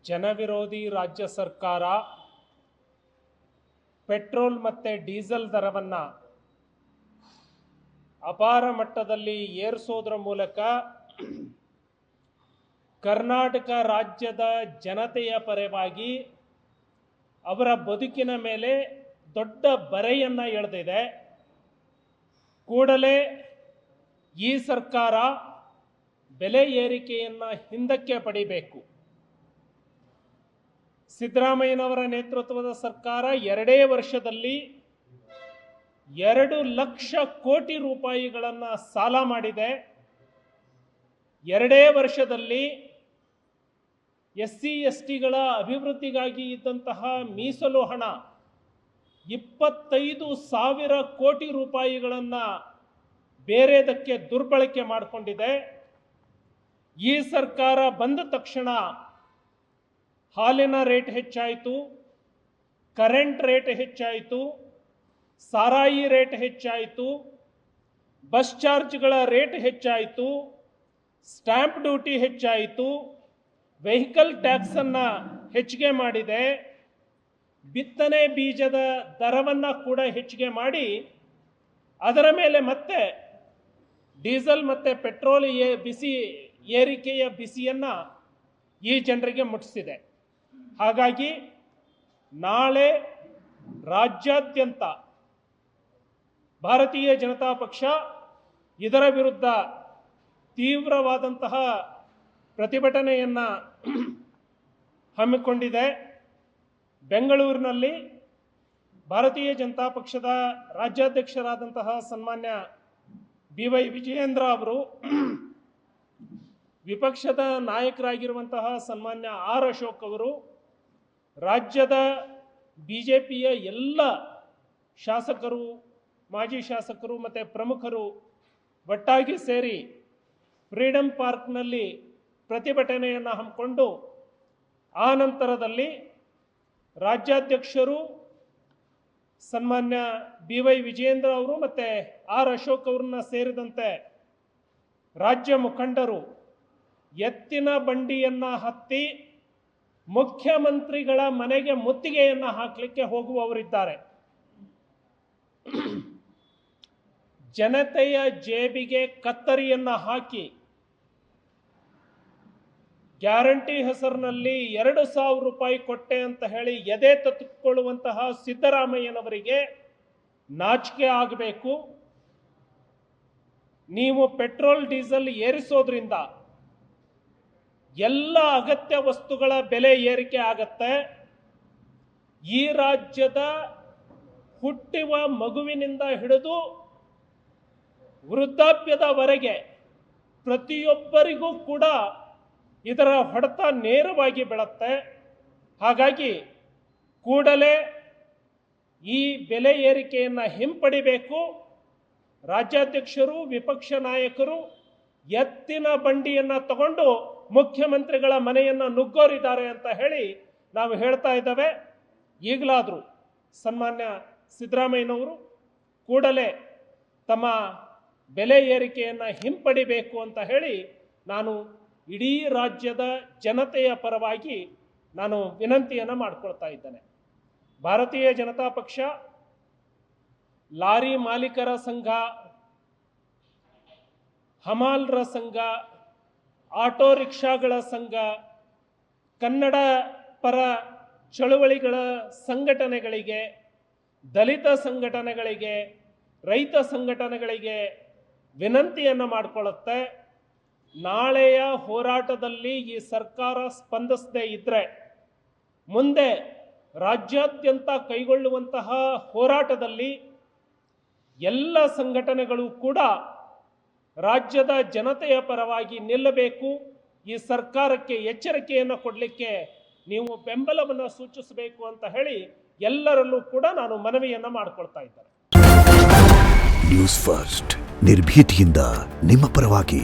ಜನವಿರೋಧಿ ರಾಜ್ಯ ಸರ್ಕಾರ ಪೆಟ್ರೋಲ್ ಮತ್ತು ಡೀಸೆಲ್ ದರವನ್ನು ಅಪಾರ ಮಟ್ಟದಲ್ಲಿ ಏರಿಸೋದ್ರ ಮೂಲಕ ಕರ್ನಾಟಕ ರಾಜ್ಯದ ಜನತೆಯ ಪರವಾಗಿ ಅವರ ಬದುಕಿನ ಮೇಲೆ ದೊಡ್ಡ ಬರೆಯನ್ನು ಎಳೆದಿದೆ. ಕೂಡಲೇ ಈ ಸರ್ಕಾರ ಬೆಲೆ ಏರಿಕೆಯನ್ನು ಹಿಂದಕ್ಕೆ ಪಡಿಬೇಕು. ಸಿದ್ದರಾಮಯ್ಯನವರ ನೇತೃತ್ವದ ಸರ್ಕಾರ 2 ವರ್ಷದಲ್ಲಿ 2 ಲಕ್ಷ ಕೋಟಿ ರೂಪಾಯಿಗಳನ್ನು ಸಾಲ ಮಾಡಿದೆ. 2 ವರ್ಷದಲ್ಲಿ SC STಗಳ ಅಭಿವೃದ್ಧಿಗಾಗಿ ಇದ್ದಂತಹ ಮೀಸಲು ಹಣ 25,000 ಕೋಟಿ ರೂಪಾಯಿಗಳನ್ನು ಬೇರೆದಕ್ಕೆ ದುರ್ಬಳಕೆ ಮಾಡಿಕೊಂಡಿದೆ. ಈ ಸರ್ಕಾರ ಬಂದ ತಕ್ಷಣ ಹಾಲಿನ ರೇಟ್ ಹೆಚ್ಚಾಯಿತು, ಕರೆಂಟ್ ರೇಟ್ ಹೆಚ್ಚಾಯಿತು, ಸಾರಾಯಿ ರೇಟ್ ಹೆಚ್ಚಾಯಿತು, ಬಸ್ ಚಾರ್ಜ್ಗಳ ರೇಟ್ ಹೆಚ್ಚಾಯಿತು, ಸ್ಟ್ಯಾಂಪ್ ಡ್ಯೂಟಿ ಹೆಚ್ಚಾಯಿತು, ವೆಹಿಕಲ್ ಟ್ಯಾಕ್ಸನ್ನು ಹೆಚ್ಚಿಗೆ ಮಾಡಿದೆ, ಬಿತ್ತನೆ ಬೀಜದ ದರವನ್ನು ಕೂಡ ಹೆಚ್ಚಿಗೆ ಮಾಡಿ ಅದರ ಮೇಲೆ ಮತ್ತೆ ಡೀಸೆಲ್ ಮತ್ತು ಪೆಟ್ರೋಲ್ ಏರಿಕೆಯ ಬಿಸಿಯನ್ನು ಈ ಜನರಿಗೆ ಮುಟ್ಟಿಸಿದೆ. ಹಾಗಾಗಿ ನಾಳೆ ರಾಜ್ಯಾದ್ಯಂತ ಭಾರತೀಯ ಜನತಾ ಪಕ್ಷ ಇದರ ವಿರುದ್ಧ ತೀವ್ರವಾದಂತಹ ಪ್ರತಿಭಟನೆಯನ್ನು ಹಮ್ಮಿಕೊಂಡಿದೆ. ಬೆಂಗಳೂರಿನಲ್ಲಿ ಭಾರತೀಯ ಜನತಾ ಪಕ್ಷದ ರಾಜ್ಯಾಧ್ಯಕ್ಷರಾದಂತಹ ಸನ್ಮಾನ್ಯ BY ವಿಜಯೇಂದ್ರ ಅವರು, ವಿಪಕ್ಷದ ನಾಯಕರಾಗಿರುವಂತಹ ಸನ್ಮಾನ್ಯ R ಅಶೋಕ್ ಅವರು, ರಾಜ್ಯದ BJPಯ ಎಲ್ಲ ಶಾಸಕರು, ಮಾಜಿ ಶಾಸಕರು ಮತ್ತು ಪ್ರಮುಖರು ಒಟ್ಟಾಗಿ ಸೇರಿ ಫ್ರೀಡಂ ಪಾರ್ಕ್ನಲ್ಲಿ ಪ್ರತಿಭಟನೆಯನ್ನು ಹಮ್ಮಿಕೊಂಡು ಆ ನಂತರದಲ್ಲಿ ರಾಜ್ಯಾಧ್ಯಕ್ಷರು ಸನ್ಮಾನ್ಯ BY ವಿಜಯೇಂದ್ರ ಅವರು ಮತ್ತು R ಅಶೋಕ್ ಅವರನ್ನ ಸೇರಿದಂತೆ ರಾಜ್ಯ ಮುಖಂಡರು ಎತ್ತಿನ ಬಂಡಿಯನ್ನು ಹತ್ತಿ ಮುಖ್ಯಮಂತ್ರಿಗಳ ಮನೆಗೆ ಮುತ್ತಿಗೆಯನ್ನು ಹಾಕಲಿಕ್ಕೆ ಹೋಗುವವರಿದ್ದಾರೆ. ಜನತೆಯ ಜೇಬಿಗೆ ಕತ್ತರಿಯನ್ನು ಹಾಕಿ ಗ್ಯಾರಂಟಿ ಹೆಸರಿನಲ್ಲಿ 2,000 ರೂಪಾಯಿ ಕೊಟ್ಟೆ ಅಂತ ಹೇಳಿ ಎದೆ ತತ್ತುಕೊಳ್ಳುವಂತಹ ಸಿದ್ದರಾಮಯ್ಯನವರಿಗೆ ನಾಚಿಕೆ ಆಗಬೇಕು. ನೀವು ಪೆಟ್ರೋಲ್ ಡೀಸೆಲ್ ಏರಿಸೋದ್ರಿಂದ ಎಲ್ಲ ಅಗತ್ಯ ವಸ್ತುಗಳ ಬೆಲೆ ಏರಿಕೆ ಆಗತ್ತೆ. ಈ ರಾಜ್ಯದ ಹುಟ್ಟುವ ಮಗುವಿನಿಂದ ಹಿಡಿದು ವೃದ್ಧಾಪ್ಯದವರೆಗೆ ಪ್ರತಿಯೊಬ್ಬರಿಗೂ ಕೂಡ ಇದರ ಹೊಡೆತ ನೇರವಾಗಿ ಬೀಳುತ್ತೆ. ಹಾಗಾಗಿ ಕೂಡಲೇ ಈ ಬೆಲೆ ಏರಿಕೆಯನ್ನು ಹಿಂಪಡಿಬೇಕು. ರಾಜ್ಯಾಧ್ಯಕ್ಷರು, ವಿಪಕ್ಷ ನಾಯಕರು ಎತ್ತಿನ ಬಂಡಿಯನ್ನು ತಗೊಂಡು ಮುಖ್ಯಮಂತ್ರಿಗಳ ಮನೆಯನ್ನು ನುಗ್ಗೋರಿದ್ದಾರೆ ಅಂತ ಹೇಳಿ ನಾವು ಹೇಳ್ತಾ ಇದ್ದೇವೆ. ಈಗಲಾದರೂ ಸನ್ಮಾನ್ಯ ಸಿದ್ದರಾಮಯ್ಯನವರು ಕೂಡಲೇ ತಮ್ಮ ಬೆಲೆ ಏರಿಕೆಯನ್ನು ಹಿಂಪಡಿಬೇಕು ಅಂತ ಹೇಳಿ ನಾನು ಇಡೀ ರಾಜ್ಯದ ಜನತೆಯ ಪರವಾಗಿ ನಾನು ವಿನಂತಿಯನ್ನು ಮಾಡಿಕೊಳ್ತಾ ಇದ್ದೇನೆ. ಭಾರತೀಯ ಜನತಾ ಪಕ್ಷ, ಲಾರಿ ಮಾಲೀಕರ ಸಂಘ, ಹಮಾಲರ ಸಂಘ, ಆಟೋ ರಿಕ್ಷಾಗಳ ಸಂಘ, ಕನ್ನಡ ಪರ ಚಳುವಳಿಗಳ ಸಂಘಟನೆಗಳಿಗೆ, ದಲಿತ ಸಂಘಟನೆಗಳಿಗೆ, ರೈತ ಸಂಘಟನೆಗಳಿಗೆ ವಿನಂತಿಯನ್ನು ಮಾಡಿಕೊಳ್ಳುತ್ತೆ. ನಾಳೆಯ ಹೋರಾಟದಲ್ಲಿ ಈ ಸರ್ಕಾರ ಸ್ಪಂದಿಸದೇ ಇದ್ದರೆ ಮುಂದೆ ರಾಜ್ಯಾದ್ಯಂತ ಕೈಗೊಳ್ಳುವಂತಹ ಹೋರಾಟದಲ್ಲಿ ಎಲ್ಲ ಸಂಘಟನೆಗಳು ಕೂಡ ರಾಜ್ಯದ ಜನತೆಯ ಪರವಾಗಿ ನಿಲ್ಲಬೇಕು. ಈ ಸರ್ಕಾರಕ್ಕೆ ಎಚ್ಚರಿಕೆಯನ್ನು ಕೊಡಲಿಕ್ಕೆ ನೀವು ಬೆಂಬಲವನ್ನು ಸೂಚಿಸಬೇಕು ಅಂತ ಹೇಳಿ ಎಲ್ಲರಲ್ಲೂ ಕೂಡ ನಾನು ಮನವಿಯನ್ನು ಮಾಡಿಕೊಳ್ತಾ ಇದ್ದೇನೆ. ನ್ಯೂಸ್ ಫಸ್ಟ್, ನಿರ್ಭೀತಿಯಿಂದ ನಿಮ್ಮ ಪರವಾಗಿ.